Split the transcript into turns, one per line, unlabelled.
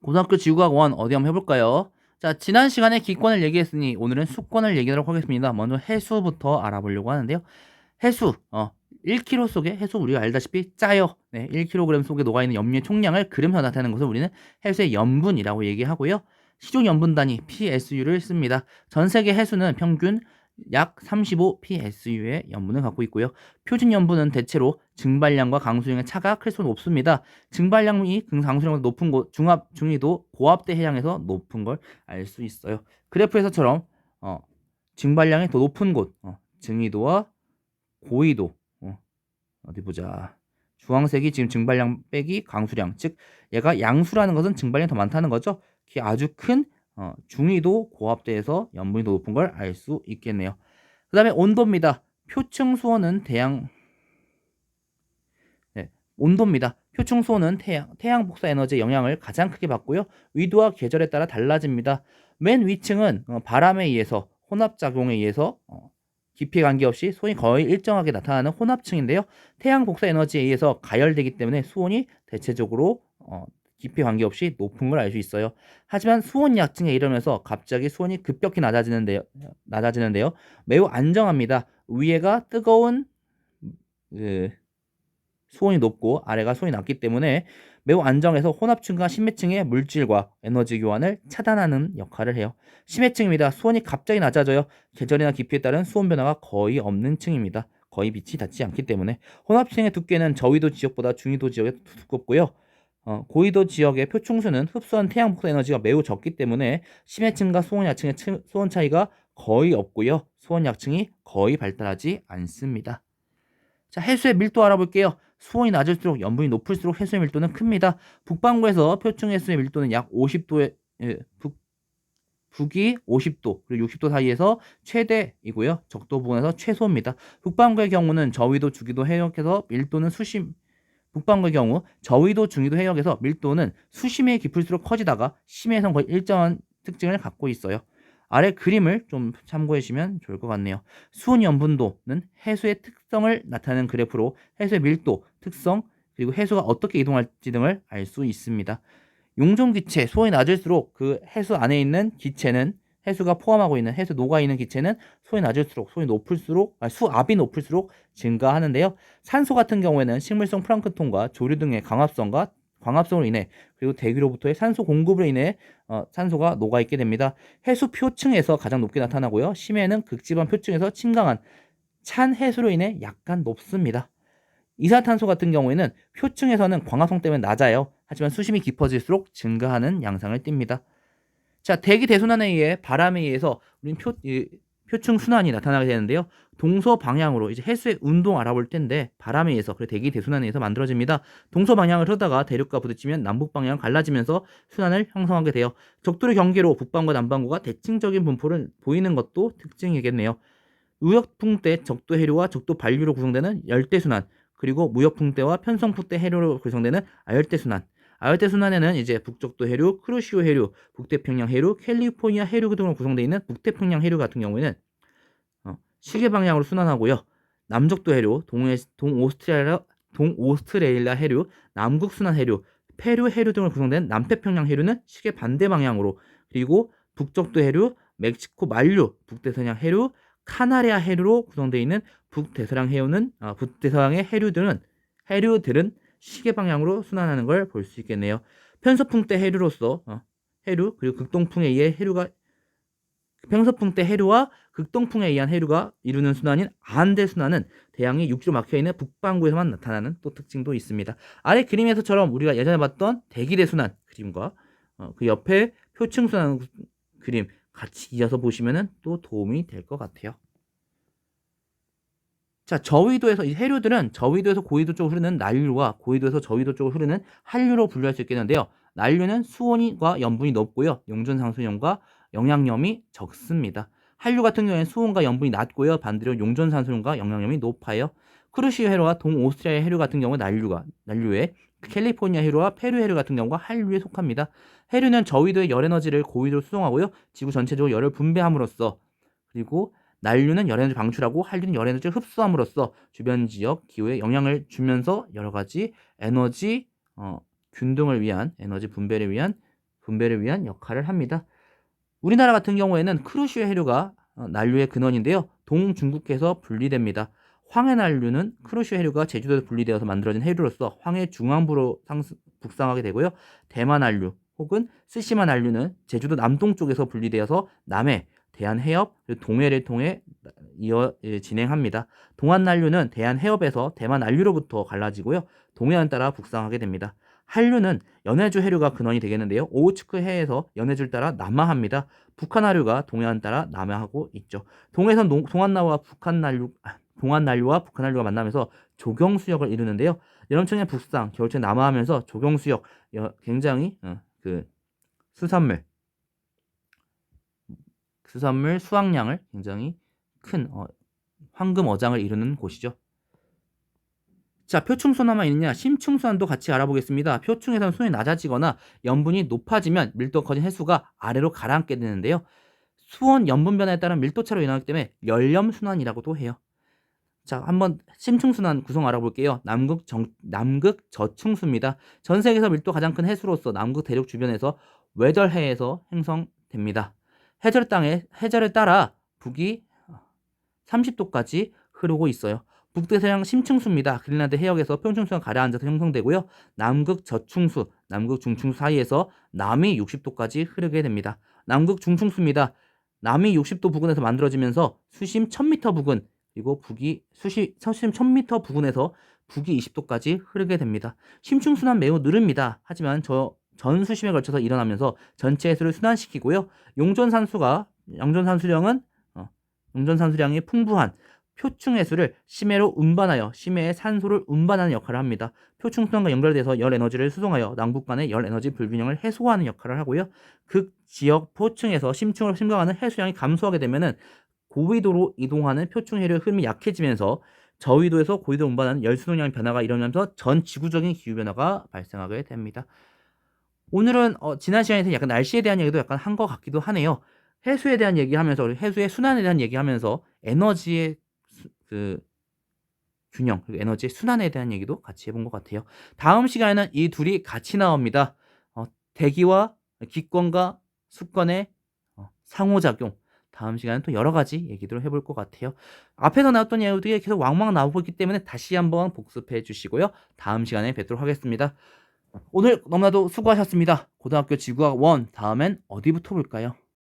고등학교 지구과학 1 어디 한번 해볼까요? 자, 지난 시간에 기권을 얘기했으니 오늘은 수권을 얘기하도록 하겠습니다. 먼저 해수부터 알아보려고 하는데요. 해수, 1kg 속에 해수 우리가 알다시피 짜요. 네, 1kg 속에 녹아있는 염류의 총량을 그램으로 나타내는 것을 우리는 해수의 염분이라고 얘기하고요. 시중 염분 단위 PSU를 씁니다. 전 세계 해수는 평균 약 35 PSU의 염분을 갖고 있고요. 표준 염분은 대체로 증발량과 강수량의 차가 클수록 높습니다. 증발량이 강수량보다 높은 곳, 중위도 고압대 해양에서 높은 걸 알 수 있어요. 그래프에서처럼 증발량이 더 높은 곳, 증위도와 고위도, 어디 보자. 주황색이 지금 증발량 빼기 강수량, 즉 얘가 양수라는 것은 증발량이 더 많다는 거죠. 그게 아주 큰 중위도 고압대에서 염분이 더 높은 걸 알 수 있겠네요. 그 다음에 온도입니다. 표층 수온은 온도입니다. 표층 수온은 태양 복사 에너지의 영향을 가장 크게 받고요. 위도와 계절에 따라 달라집니다. 맨 위층은 바람에 의해서 혼합작용에 의해서 깊이에 관계없이 수온이 거의 일정하게 나타나는 혼합층인데요. 태양 복사 에너지에 의해서 가열되기 때문에 수온이 대체적으로 깊이에 관계없이 높은 걸 알 수 있어요. 하지만 수온 약층에 이르면서 갑자기 수온이 급격히 낮아지는데요. 매우 안정합니다. 위에가 뜨거운 수온이 높고 아래가 수온이 낮기 때문에 매우 안정해서 혼합층과 심해층의 물질과 에너지 교환을 차단하는 역할을 해요. 심해층입니다. 수온이 갑자기 낮아져요. 계절이나 깊이에 따른 수온 변화가 거의 없는 층입니다. 거의 빛이 닿지 않기 때문에. 혼합층의 두께는 저위도 지역보다 중위도 지역이 두껍고요. 고위도 지역의 표층수는 흡수한 태양 복사 에너지가 매우 적기 때문에 심해층과 수온 약층의 수온 차이가 거의 없고요. 수온 약층이 거의 발달하지 않습니다. 자, 해수의 밀도 알아볼게요. 수온이 낮을수록 염분이 높을수록 해수의 밀도는 큽니다. 북반구에서 표층 해수의 밀도는 약 50도에 북이 50도 그리고 60도 사이에서 최대이고요. 적도 부근에서 최소입니다. 북반구의 경우는 저위도 주기도 해역에서 밀도는 북반구의 경우 저위도 중위도 해역에서 밀도는 수심에 깊을수록 커지다가 심해에선 거의 일정한 특징을 갖고 있어요. 아래 그림을 좀 참고해 주시면 좋을 것 같네요. 수온 염분도는 해수의 특성을 나타내는 그래프로 해수의 밀도, 특성, 그리고 해수가 어떻게 이동할지 등을 알 수 있습니다. 용존 기체, 수온이 낮을수록 그 해수 안에 있는 기체는 해수가 포함하고 있는 해수 녹아 있는 기체는 수온이 낮을수록 수압이 높을수록 증가하는데요. 산소 같은 경우에는 식물성 플랑크톤과 조류 등의 광합성으로 인해 그리고 대기로부터의 산소 공급으로 인해 산소가 녹아 있게 됩니다. 해수 표층에서 가장 높게 나타나고요. 심해는 극지방 표층에서 침강한 찬 해수로 인해 약간 높습니다. 이산탄소 같은 경우에는 표층에서는 광합성 때문에 낮아요. 하지만 수심이 깊어질수록 증가하는 양상을 띱니다. 자, 대기 대순환에 의해 바람에 의해서 우린 표층 순환이 나타나게 되는데요. 동서 방향으로 이제 해수의 운동 알아볼 텐데 바람에 의해서 그리고 대기 대순환에 의해서 만들어집니다. 동서 방향을 흐르다가 대륙과 부딪히면 남북 방향 갈라지면서 순환을 형성하게 돼요. 적도의 경계로 북반구와 남반구가 대칭적인 분포를 보이는 것도 특징이겠네요. 우역풍대 적도 해류와 적도 반류로 구성되는 열대순환, 그리고 무역풍대와 편성풍대 해류로 구성되는 아열대순환. 아열대순환에는 이제 북적도 해류, 크루시오 해류, 북태평양 해류, 캘리포니아 해류 등으로 구성되어 있는 북태평양 해류 같은 경우에는 시계 방향으로 순환하고요. 남적도 해류, 동오스트레일리아 해류, 남극순환 해류, 페루 해류 등으로 구성된 남태평양 해류는 시계 반대 방향으로, 그리고 북적도 해류, 멕시코 만류, 북대서양 해류, 카나리아 해류로 구성되어 있는 북대서양의 해류들은 시계 방향으로 순환하는 걸 볼 수 있겠네요. 편서풍대 해류로서 해류 그리고 극동풍에 의해 편서풍대 해류와 극동풍에 의한 해류가 이루는 순환인 안데 순환은 대양이 육지로 막혀 있는 북반구에서만 나타나는 또 특징도 있습니다. 아래 그림에서처럼 우리가 예전에 봤던 대기대 순환 그림과 그 옆에 표층 순환 그림 같이 이어서 보시면 또 도움이 될 것 같아요. 자, 저위도에서 이 해류들은 저위도에서 고위도 쪽으로 흐르는 난류와 고위도에서 저위도 쪽으로 흐르는 한류로 분류할 수 있겠는데요. 난류는 수온과 염분이 높고요. 용존산소염과 영양염이 적습니다. 한류 같은 경우에는 수온과 염분이 낮고요. 반대로 용존산소염과 영양염이 높아요. 크루시오 해류와 동오스트리아 해류 같은 경우 난류에 캘리포니아 해류와 페루 해류 같은 경우가 한류에 속합니다. 해류는 저위도의 열에너지를 고위도로 수송하고요. 지구 전체적으로 열을 분배함으로써, 그리고 난류는 열에너지 방출하고 한류는 열에너지를 흡수함으로써 주변 지역 기후에 영향을 주면서 여러 가지 에너지 균등을 위한 에너지 분배를 위한 분배를 위한 역할을 합니다. 우리나라 같은 경우에는 크루시오 해류가 난류의 근원인데요. 동중국해에서 분리됩니다. 황해 난류는 크루시오 해류가 제주도에서 분리되어서 만들어진 해류로서 황해 중앙부로 북상하게 되고요. 대만 난류 혹은 스시마 난류는 제주도 남동쪽에서 분리되어서 남해, 대한해협, 동해를 통해 진행합니다. 동안 난류는 대한해협에서 대만 난류로부터 갈라지고요. 동해안 따라 북상하게 됩니다. 한류는 연해주 해류가 근원이 되겠는데요. 오호츠크 해에서 연해주를 따라 남하합니다. 북한 하류가 동해안 따라 남하하고 있죠. 동해선 동안난류와 북한 난류가 만나면서 조경수역을 이루는데요. 여름철에 북상, 겨울철에 남하하면서 조경수역 굉장히 그 수산물 수확량을 굉장히 큰 황금 어장을 이루는 곳이죠. 자, 표충수난만 있느냐? 심층수난도 같이 알아보겠습니다. 표충에서는 수온이 낮아지거나 염분이 높아지면 밀도가 커진 해수가 아래로 가라앉게 되는데요. 수온 염분 변화에 따른 밀도 차로 일어나기 때문에 열염순환이라고도 해요. 자, 한번 심층순환 구성 알아볼게요. 남극 저층수입니다. 전 세계에서 밀도 가장 큰 해수로서 남극 대륙 주변에서 웨덜해에서 형성됩니다. 해저를 따라 북위 30도까지 흐르고 있어요. 북대서양 심층수입니다. 그린란드 해역에서 평층수가 가라앉아서 형성되고요. 남극 저충수, 남극 중충수 사이에서 남위 60도까지 흐르게 됩니다. 남극 중충수입니다. 남위 60도 부근에서 만들어지면서 수심 1000m 부근 그리고 수심 1000m 부근에서 북위 20도까지 흐르게 됩니다. 심층순환 매우 느립니다. 하지만 전 수심에 걸쳐서 일어나면서 전체 해수를 순환시키고요. 용존산수량이 풍부한 표층 해수를 심해로 운반하여 심해의 산소를 운반하는 역할을 합니다. 표층순환과 연결돼서 열 에너지를 수송하여 남북 간의 열 에너지 불균형을 해소하는 역할을 하고요. 극 지역 포층에서 심층으로 심각하는 해수량이 감소하게 되면은 고위도로 이동하는 표층 해류의 흐름이 약해지면서 저위도에서 고위도로 운반하는 열 수송량 변화가 일어나면서 전 지구적인 기후 변화가 발생하게 됩니다. 오늘은 지난 시간에서 약간 날씨에 대한 얘기도 약간 한 것 같기도 하네요. 해수에 대한 얘기하면서 해수의 순환에 대한 얘기하면서 에너지의 그 균형 그리고 에너지의 순환에 대한 얘기도 같이 해본 것 같아요. 다음 시간에는 이 둘이 같이 나옵니다. 대기와 기권과 수권의 상호작용. 다음 시간에 또 여러 가지 얘기들을 해볼 것 같아요. 앞에서 나왔던 얘기들이 계속 왕왕 나오고 있기 때문에 다시 한번 복습해 주시고요. 다음 시간에 뵙도록 하겠습니다. 오늘 너무나도 수고하셨습니다. 고등학교 지구학 1 다음엔 어디부터 볼까요?